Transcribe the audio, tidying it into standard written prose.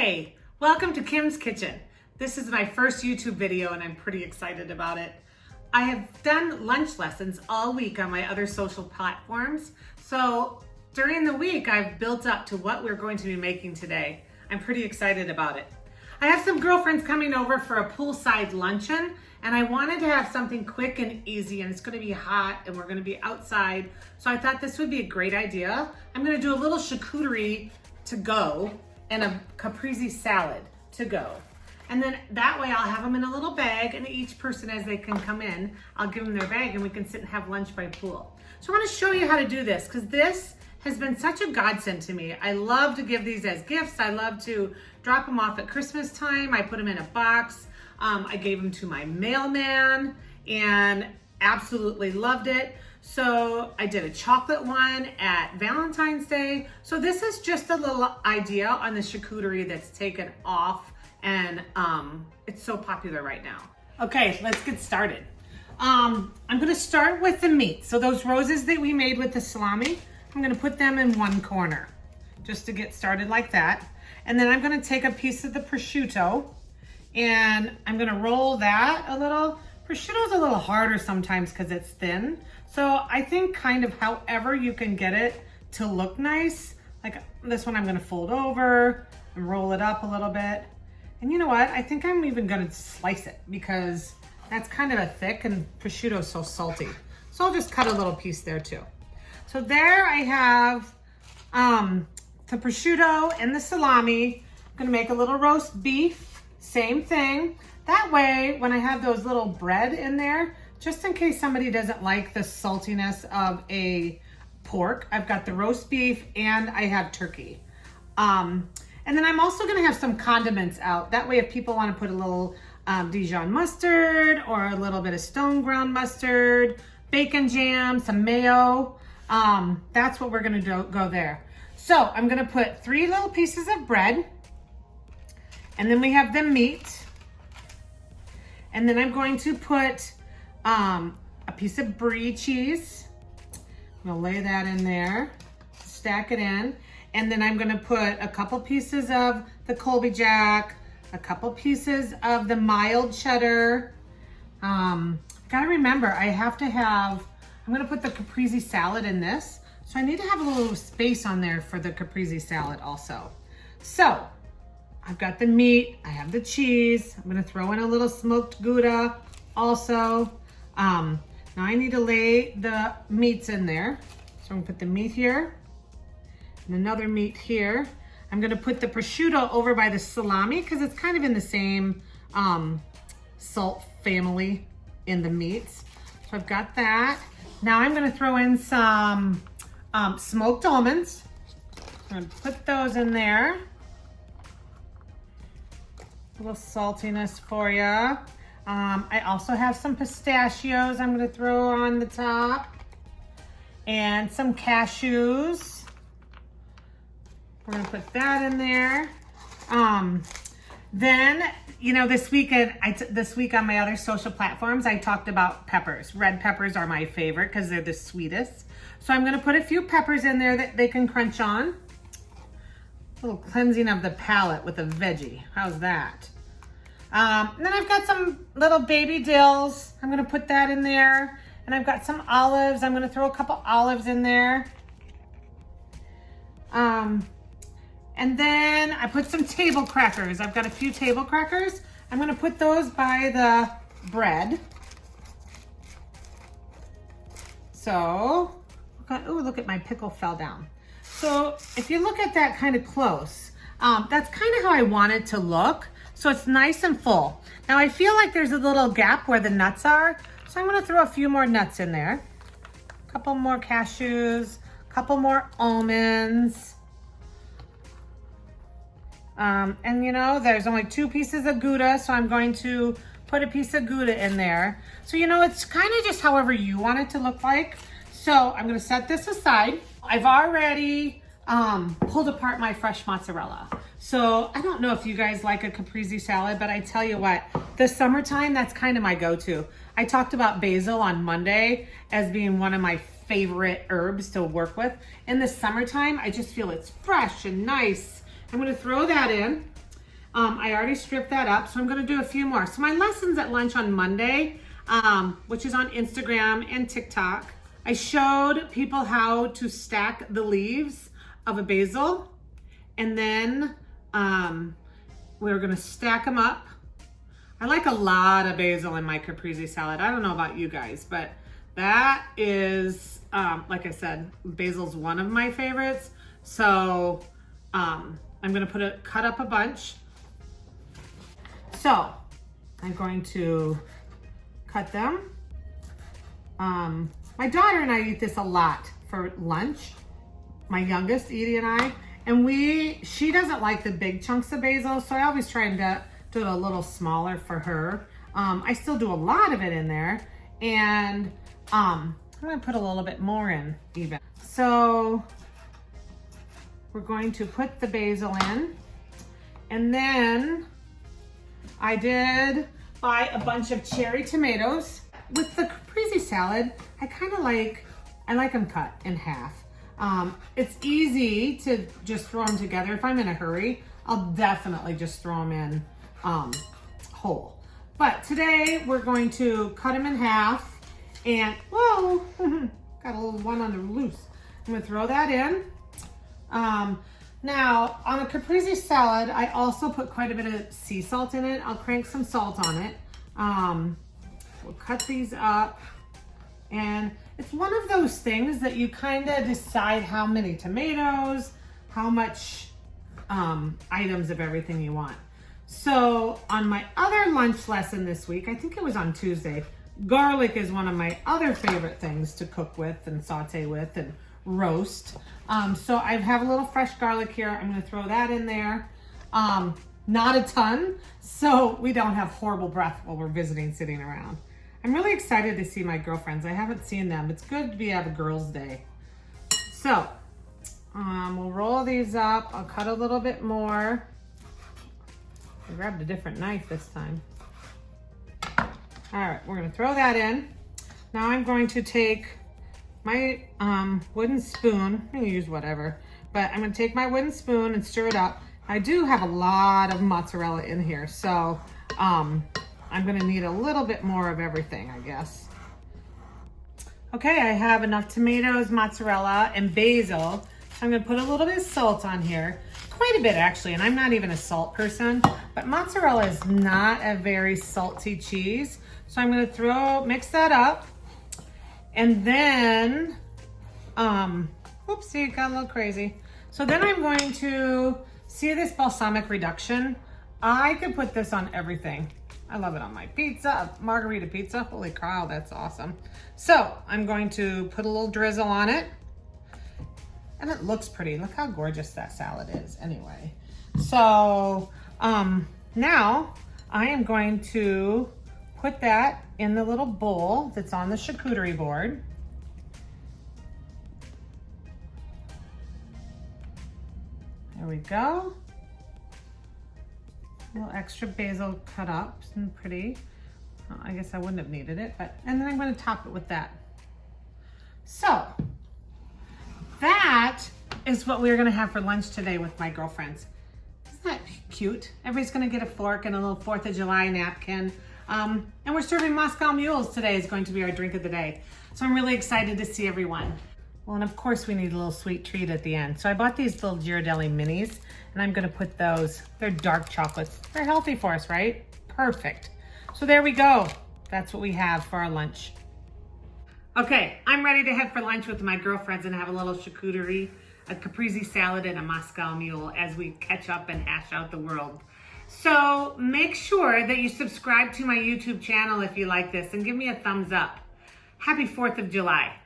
Hey, welcome to Kim's Kitchen. This is my first YouTube video and I'm pretty excited about it. I have done lunch lessons all week on my other social platforms. So during the week, I've built up to what we're going to be making today. I'm pretty excited about it. I have some girlfriends coming over for a poolside luncheon and I wanted to have something quick and easy, and it's gonna be hot and we're gonna be outside. So I thought this would be a great idea. I'm gonna do a little charcuterie to go and a caprese salad to go. And then that way I'll have them in a little bag, and each person as they can come in, I'll give them their bag and we can sit and have lunch by pool. So I wanna show you how to do this because this has been such a godsend to me. I love to give these as gifts. I love to drop them off at Christmas time. I put them in a box. I gave them to my mailman and absolutely loved it. So I did a chocolate one at Valentine's Day. So this is just a little idea on the charcuterie that's taken off, and it's so popular right now. Okay, let's get started. I'm gonna start with the meat. So those roses that we made with the salami, I'm gonna put them in one corner just to get started like that. And then I'm gonna take a piece of the prosciutto and I'm gonna roll that a little. Prosciutto's a little harder sometimes because it's thin. So I think kind of however you can get it to look nice. Like this one I'm gonna fold over and roll it up a little bit. And you know what? I think I'm even gonna slice it because that's kind of a thick and prosciutto is so salty. So I'll just cut a little piece there too. So there I have the prosciutto and the salami. I'm gonna make a little roast beef, same thing. That way, when I have those little bread in there, just in case somebody doesn't like the saltiness of a pork, I've got the roast beef and I have turkey. And then I'm also gonna have some condiments out. That way, if people wanna put a little Dijon mustard or a little bit of stone ground mustard, bacon jam, some mayo, that's what we're gonna go there. So I'm gonna put 3 little pieces of bread, and then we have the meat. And then I'm going to put a piece of brie cheese. I'm gonna lay that in there, stack it in. And then I'm gonna put a couple pieces of the Colby Jack, a couple pieces of the mild cheddar. Gotta remember, I'm gonna put the caprese salad in this. So I need to have a little space on there for the caprese salad also. So I've got the meat, I have the cheese. I'm gonna throw in a little smoked Gouda also. Now I need to lay the meats in there. So I'm gonna put the meat here and another meat here. I'm gonna put the prosciutto over by the salami because it's kind of in the same salt family in the meats. So I've got that. Now I'm gonna throw in some smoked almonds. I'm gonna put those in there. A little saltiness for you. I also have some pistachios I'm gonna throw on the top and some cashews. We're gonna put that in there. Then, you know, this week on my other social platforms, I talked about peppers. Red peppers are my favorite because they're the sweetest. So I'm gonna put a few peppers in there that they can crunch on. A little cleansing of the palate with a veggie. How's that? Then I've got some little baby dills. I'm gonna put that in there. And I've got some olives. I'm gonna throw a couple olives in there. And then I put some table crackers. I've got a few table crackers. I'm gonna put those by the bread. So, oh, look at my pickle fell down. So if you look at that kind of close, that's kind of how I want it to look. So it's nice and full. Now I feel like there's a little gap where the nuts are. So I'm gonna throw a few more nuts in there. A couple more cashews, a couple more almonds. And you know, there's only 2 pieces of Gouda, so I'm going to put a piece of Gouda in there. So you know, it's kind of just however you want it to look like. So I'm gonna set this aside. I've already pulled apart my fresh mozzarella. So I don't know if you guys like a caprese salad, but I tell you what, the summertime, that's kind of my go-to. I talked about basil on Monday as being one of my favorite herbs to work with. In the summertime, I just feel it's fresh and nice. I'm gonna throw that in. I already stripped that up, so I'm gonna do a few more. So my lessons at lunch on Monday, which is on Instagram and TikTok, I showed people how to stack the leaves of a basil, and then we're gonna stack them up. I like a lot of basil in my caprese salad. I don't know about you guys, but that is, like I said, basil's one of my favorites. So I'm gonna cut up a bunch. So I'm going to cut them. My daughter and I eat this a lot for lunch. My youngest, Edie, and I, and she doesn't like the big chunks of basil, so I always try and do it a little smaller for her. I still do a lot of it in there, and I'm gonna put a little bit more in even. So we're going to put the basil in, and then I did buy a bunch of cherry tomatoes. With the caprese salad, I like them cut in half. It's easy to just throw them together. If I'm in a hurry, I'll definitely just throw them in whole. But today we're going to cut them in half, and whoa, got a little one on the loose. I'm gonna throw that in. Now on a caprese salad, I also put quite a bit of sea salt in it. I'll crank some salt on it. We'll cut these up, and it's one of those things that you kind of decide how many tomatoes, how much items of everything you want. So on my other lunch lesson this week, I think it was on Tuesday, garlic is one of my other favorite things to cook with and saute with and roast. So I have a little fresh garlic here. I'm gonna throw that in there. Not a ton, so we don't have horrible breath while we're visiting, sitting around. I'm really excited to see my girlfriends. I haven't seen them. It's good to have a girls' day. So we'll roll these up. I'll cut a little bit more. I grabbed a different knife this time. All right, we're gonna throw that in. Now I'm going to take my wooden spoon. I'm gonna use whatever, but I'm gonna take my wooden spoon and stir it up. I do have a lot of mozzarella in here, so I'm gonna need a little bit more of everything, I guess. Okay, I have enough tomatoes, mozzarella, and basil. So I'm gonna put a little bit of salt on here. Quite a bit actually, and I'm not even a salt person, but mozzarella is not a very salty cheese. So I'm gonna mix that up. And then, whoopsie, got a little crazy. So then I'm going to, see this balsamic reduction? I could put this on everything. I love it on my pizza, margarita pizza. Holy cow, that's awesome. So I'm going to put a little drizzle on it. And it looks pretty. Look how gorgeous that salad is anyway. So now I am going to put that in the little bowl that's on the charcuterie board. There we go. A little extra basil cut up and pretty. I guess I wouldn't have needed it, and then I'm going to top it with that. So that is what we're going to have for lunch today with my girlfriends. Isn't that cute? Everybody's going to get a fork and a little 4th of July napkin. And we're serving Moscow mules today is going to be our drink of the day. So I'm really excited to see everyone. Well, and of course we need a little sweet treat at the end. So I bought these little Ghirardelli minis, and I'm gonna put those, they're dark chocolates. They're healthy for us, right? Perfect. So there we go. That's what we have for our lunch. Okay, I'm ready to head for lunch with my girlfriends and have a little charcuterie, a caprese salad, and a Moscow mule as we catch up and hash out the world. So make sure that you subscribe to my YouTube channel if you like this and give me a thumbs up. Happy 4th of July.